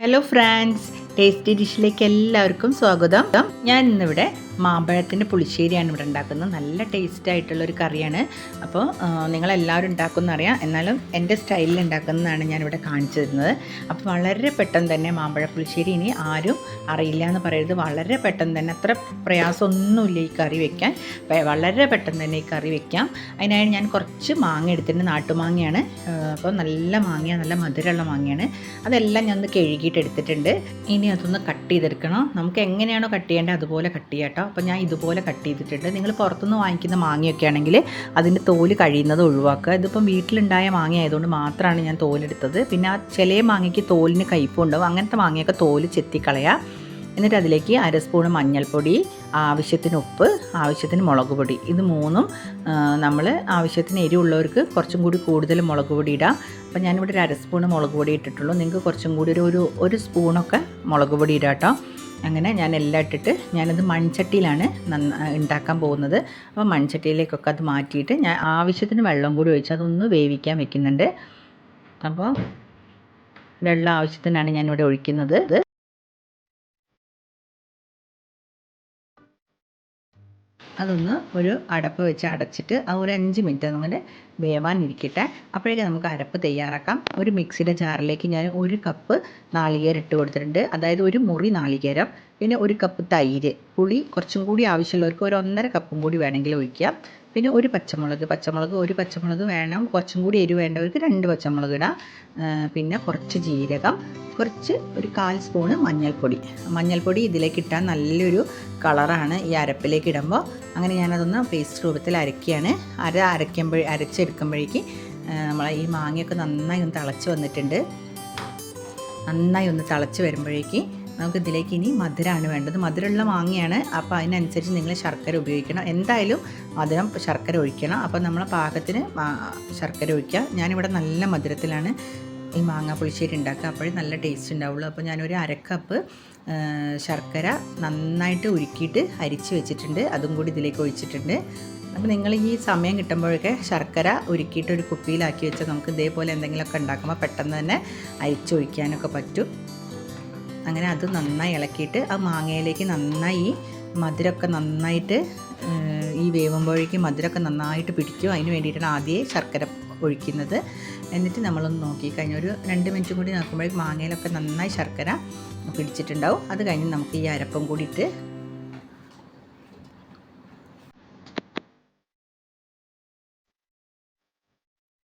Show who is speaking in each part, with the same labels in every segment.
Speaker 1: Hello friends, tasty ഡിഷിലേക്ക് എല്ലാവർക്കും സ്വാഗതം. ഞാൻ ഇന്നിവിടെ മാമ്പഴത്തിൻ്റെ പുളിശ്ശേരിയാണ് ഇവിടെ ഉണ്ടാക്കുന്നത്. നല്ല ടേസ്റ്റ് ആയിട്ടുള്ളൊരു കറിയാണ്. അപ്പോൾ നിങ്ങളെല്ലാവരും ഉണ്ടാക്കുമെന്നറിയാം, എന്നാലും എൻ്റെ സ്റ്റൈലിൽ ഉണ്ടാക്കുന്നതാണ് ഞാനിവിടെ കാണിച്ചു തരുന്നത്. അപ്പോൾ വളരെ പെട്ടെന്ന് തന്നെ മാമ്പഴ പുളിശ്ശേരി ഇനി ആരും അറിയില്ല എന്ന് പറയരുത്. വളരെ പെട്ടെന്ന് തന്നെ, അത്ര പ്രയാസമൊന്നുമില്ല ഈ കറി വെക്കാൻ. വളരെ പെട്ടെന്ന് തന്നെ ഈ കറി വെക്കാം. അതിനായി ഞാൻ കുറച്ച് മാങ്ങ എടുത്തിട്ടുണ്ട്. നാട്ടുമാങ്ങയാണ്. അപ്പോൾ നല്ല മാങ്ങയാണ്, നല്ല മധുരമുള്ള മാങ്ങയാണ്. അതെല്ലാം ഞാൻ ഒന്ന് കഴുകിയിട്ട് എടുത്തിട്ടുണ്ട്. ഇനി അതൊന്ന് കട്ട് ചെയ്തെടുക്കണം. നമുക്ക് എങ്ങനെയാണോ കട്ട് ചെയ്യേണ്ടത് അതുപോലെ കട്ട് ചെയ്യാം കേട്ടോ. അപ്പോൾ ഞാൻ ഇതുപോലെ കട്ട് ചെയ്തിട്ടുണ്ട്. നിങ്ങൾ പുറത്തുനിന്ന് വാങ്ങിക്കുന്ന മാങ്ങയൊക്കെ ആണെങ്കിൽ അതിൻ്റെ തോല് കഴിയുന്നത് ഒഴിവാക്കുക. ഇതിപ്പം വീട്ടിലുണ്ടായ മാങ്ങ ആയതുകൊണ്ട് മാത്രമാണ് ഞാൻ തോലെടുത്തത്. പിന്നെ ആ ചില മാങ്ങയ്ക്ക് തോലിന് കയ്പുണ്ടാവും. അങ്ങനത്തെ മാങ്ങയൊക്കെ തോല് ചെത്തിക്കളയുക. എന്നിട്ട് അതിലേക്ക് 1 സ്പൂൺ മഞ്ഞൾപ്പൊടി, ആവശ്യത്തിന് ഉപ്പ്, ആവശ്യത്തിന് മുളക് പൊടി, ഇത് മൂന്നും നമ്മൾ ആവശ്യത്തിന് എരിവുള്ളവർക്ക് കുറച്ചും കൂടി കൂടുതൽ മുളക് പൊടി ഇടാം. അപ്പോൾ ഞാനിവിടെ 1 സ്പൂൺ മുളക് പൊടി ഇട്ടിട്ടുള്ളൂ. നിങ്ങൾക്ക് കുറച്ചും കൂടി ഒരു സ്പൂണൊക്കെ മുളക് പൊടി ഇടാം കേട്ടോ. അങ്ങനെ ഞാൻ എല്ലാം ഇട്ടിട്ട് ഞാനത് മൺചട്ടിയിലാണ് ഉണ്ടാക്കാൻ പോകുന്നത്. അപ്പോൾ മൺചട്ടിയിലേക്കൊക്കെ അത് മാറ്റിയിട്ട് ഞാൻ ആവശ്യത്തിന് വെള്ളം കൂടി ഒഴിച്ച് അതൊന്ന് വേവിക്കാൻ വെക്കുന്നുണ്ട്. അപ്പോൾ വെള്ളം ആവശ്യത്തിനാണ് ഞാനിവിടെ ഒഴിക്കുന്നത്. അതൊന്ന് ഒരു അടപ്പ് വെച്ച് അടച്ചിട്ട് ഒരു 5 മിനിറ്റ് അങ്ങനെ വേവാനിരിക്കട്ടെ. അപ്പോഴേക്കും നമുക്ക് അരപ്പ് തയ്യാറാക്കാം. ഒരു മിക്സിയുടെ ജാറിലേക്ക് ഞാൻ 1 കപ്പ് നാളികേരം ഇട്ട് കൊടുത്തിട്ടുണ്ട്. അതായത് ഒരു മുറി നാളികേരം. പിന്നെ 1 കപ്പ് തൈര്. പുളി കുറച്ചും കൂടി ആവശ്യമുള്ളവർക്ക് 1.5 കപ്പും കൂടി വേണമെങ്കിൽ ഒഴിക്കാം. പിന്നെ ഒരു പച്ചമുളക്, ഒരു പച്ചമുളക് വേണം. കുറച്ചും കൂടി എരിവ് വേണ്ടവർക്ക് 2 പച്ചമുളക് ഇടാം. പിന്നെ കുറച്ച് ജീരകം, ഒരു 1/4 സ്പൂണ് മഞ്ഞൾപ്പൊടി ഇതിലേക്ക് ഇട്ടാൽ നല്ലൊരു കളറാണ് ഈ അരപ്പിലേക്ക് ഇടുമ്പോൾ. അങ്ങനെ ഞാനതൊന്ന് പേസ്റ്റ് രൂപത്തിൽ അരയ്ക്കുകയാണ്. അരച്ചെടുക്കുമ്പോഴേക്ക് നമ്മൾ ഈ മാങ്ങയൊക്കെ നന്നായി ഒന്ന് തിളച്ച് വന്നിട്ടുണ്ട്. നന്നായി ഒന്ന് തിളച്ച് വരുമ്പോഴേക്ക് നമുക്ക് ഇതിലേക്ക് ഇനി മധുരമാണ് വേണ്ടത്. മധുരമുള്ള മാങ്ങയാണ്. അപ്പോൾ അതിനനുസരിച്ച് നിങ്ങൾ ശർക്കര ഉപയോഗിക്കണം. എന്തായാലും ശർക്കര ഒഴിക്കണം. അപ്പോൾ നമ്മൾ പാകത്തിന് ശർക്കര ഒഴിക്കുക. ഞാനിവിടെ നല്ല മധുരത്തിലാണ് ഈ മാങ്ങ പുളിശ്ശേരി ഉണ്ടാക്കുക. അപ്പോഴേ നല്ല ടേസ്റ്റ് ഉണ്ടാവുള്ളൂ. അപ്പോൾ ഞാനൊരു 1/2 കപ്പ് ശർക്കര നന്നായിട്ട് ഉരുക്കിയിട്ട് അരിച്ച് വെച്ചിട്ടുണ്ട്. അതും കൂടി ഇതിലേക്ക് ഒഴിച്ചിട്ടുണ്ട്. അപ്പോൾ നിങ്ങൾ ഈ സമയം കിട്ടുമ്പോഴൊക്കെ ശർക്കര ഉരുക്കിയിട്ട് ഒരു കുപ്പിയിലാക്കി വെച്ചാൽ നമുക്ക് ഇതേപോലെ എന്തെങ്കിലുമൊക്കെ ഉണ്ടാക്കുമ്പോൾ പെട്ടെന്ന് തന്നെ അരിച്ചൊഴിക്കാനൊക്കെ പറ്റും. അങ്ങനെ അത് നന്നായി ഇളക്കിയിട്ട് ആ മാങ്ങയിലേക്ക് നന്നായി മധുരമൊക്കെ നന്നായിട്ട് ഈ വേവുമ്പോഴേക്കും മധുരമൊക്കെ നന്നായിട്ട് പിടിക്കും. അതിന് വേണ്ടിയിട്ടാണ് ആദ്യമേ ശർക്കര ഒഴിക്കുന്നത്. എന്നിട്ട് നമ്മളൊന്ന് നോക്കിക്കഴിഞ്ഞാൽ ഒരു 2 മിനിറ്റും കൂടി നോക്കുമ്പോഴേക്കും മാങ്ങയിലൊക്കെ നന്നായി ശർക്കര പിടിച്ചിട്ടുണ്ടാവും. അത് കഴിഞ്ഞ് നമുക്ക് ഈ അരപ്പും കൂടി ഇട്ട്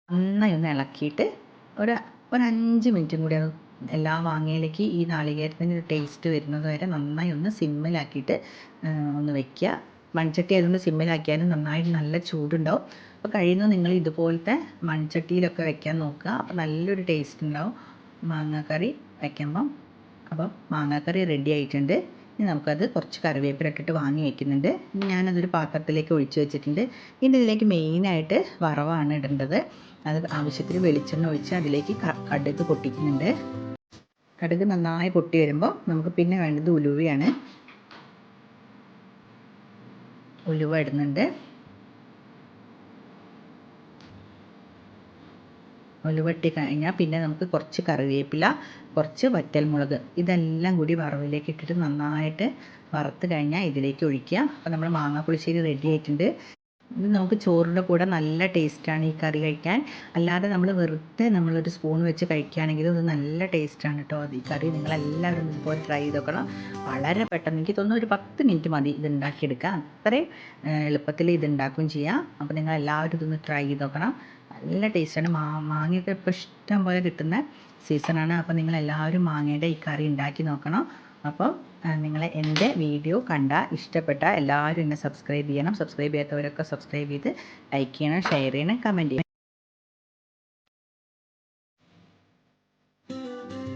Speaker 1: നന്നായി ഒന്ന് ഇളക്കിയിട്ട് ഒരു 5 മിനിറ്റും കൂടി അത് എല്ലാ മാങ്ങയിലേക്ക് ഈ നാളികേരത്തിൻ്റെ ടേസ്റ്റ് വരുന്നത് വരെ നന്നായി ഒന്ന് സിമ്മിലാക്കിയിട്ട് ഒന്ന് വയ്ക്കുക. മൺചട്ടി ആയതുകൊണ്ട് സിമ്മിലാക്കിയാലും നന്നായിട്ട് നല്ല ചൂടുണ്ടാവും. അപ്പോൾ കഴിയുന്നത് നിങ്ങൾ ഇതുപോലത്തെ മൺചട്ടിയിലൊക്കെ വെക്കാൻ നോക്കുക. അപ്പോൾ നല്ലൊരു ടേസ്റ്റ് ഉണ്ടാവും മാങ്ങാക്കറി വയ്ക്കുമ്പം. അപ്പം മാങ്ങാക്കറി റെഡി ആയിട്ടുണ്ട്. ഇനി നമുക്കത് കുറച്ച് കറിവേപ്പില ഇട്ടിട്ട് വാങ്ങി വയ്ക്കുന്നുണ്ട്. ഞാനതൊരു പാത്രത്തിലേക്ക് ഒഴിച്ച് വെച്ചിട്ടുണ്ട്. ഇനി ഇതിലേക്ക് മെയിനായിട്ട് വറവാണ് ഇടേണ്ടത്. അത് ആവശ്യത്തിന് വെളിച്ചെണ്ണ ഒഴിച്ച് അതിലേക്ക് കടുക് പൊട്ടിക്കുന്നുണ്ട്. കടുക് നന്നായി പൊട്ടി വരുമ്പോൾ നമുക്ക് പിന്നെ വേണ്ടത് ഉലുവയാണ്. ഉലുവ ഇടുന്നുണ്ട്. ഉലുവ ഇട്ട് കഴിഞ്ഞാൽ പിന്നെ നമുക്ക് കുറച്ച് കറിവേപ്പില, കുറച്ച് വറ്റൽമുളക്, ഇതെല്ലാം കൂടി വറവിലേക്ക് ഇട്ടിട്ട് നന്നായിട്ട് വറുത്ത് കഴിഞ്ഞാൽ ഇതിലേക്ക് ഒഴിക്കുക. അപ്പോൾ നമ്മൾ മാങ്ങാ പുളിശ്ശേരി റെഡി ആയിട്ടുണ്ട്. ഇത് നമുക്ക് ചോറിൻ്റെ കൂടെ നല്ല ടേസ്റ്റാണ് ഈ കറി കഴിക്കാൻ. അല്ലാതെ നമ്മൾ വെറുതെ നമ്മളൊരു സ്പൂൺ വെച്ച് കഴിക്കുകയാണെങ്കിൽ ഇത് നല്ല ടേസ്റ്റാണ് കേട്ടോ. ഈ കറി നിങ്ങളെല്ലാവരും ഇതുപോലെ ട്രൈ ചെയ്ത് നോക്കണം. വളരെ പെട്ടെന്ന്, എനിക്ക് തോന്നുന്നു ഒരു 10 മിനിറ്റ് മതി ഇത് ഉണ്ടാക്കിയെടുക്കാം. അത്രയും എളുപ്പത്തിൽ ഇത് ഉണ്ടാക്കുകയും ചെയ്യാം. അപ്പോൾ നിങ്ങളെല്ലാവരും ഇതൊന്ന് ട്രൈ ചെയ്ത് നോക്കണം. നല്ല ടേസ്റ്റാണ്. മാങ്ങയൊക്കെ ഇപ്പോൾ ഇഷ്ടം പോലെ കിട്ടുന്ന സീസണാണ്. അപ്പോൾ നിങ്ങളെല്ലാവരും മാങ്ങയുടെ ഈ കറി ഉണ്ടാക്കി നോക്കണം. അപ്പോൾ നിങ്ങൾ എൻ്റെ വീഡിയോ ഇഷ്ടപ്പെട്ട എല്ലാവരും എന്നെ സബ്സ്ക്രൈബ് ചെയ്യണം. സബ്സ്ക്രൈബ് ചെയ്യാത്തവരൊക്കെ സബ്സ്ക്രൈബ് ചെയ്ത് ലൈക്ക് ചെയ്യണം, ഷെയർ ചെയ്യണം, കമൻറ്റ് ചെയ്യണം.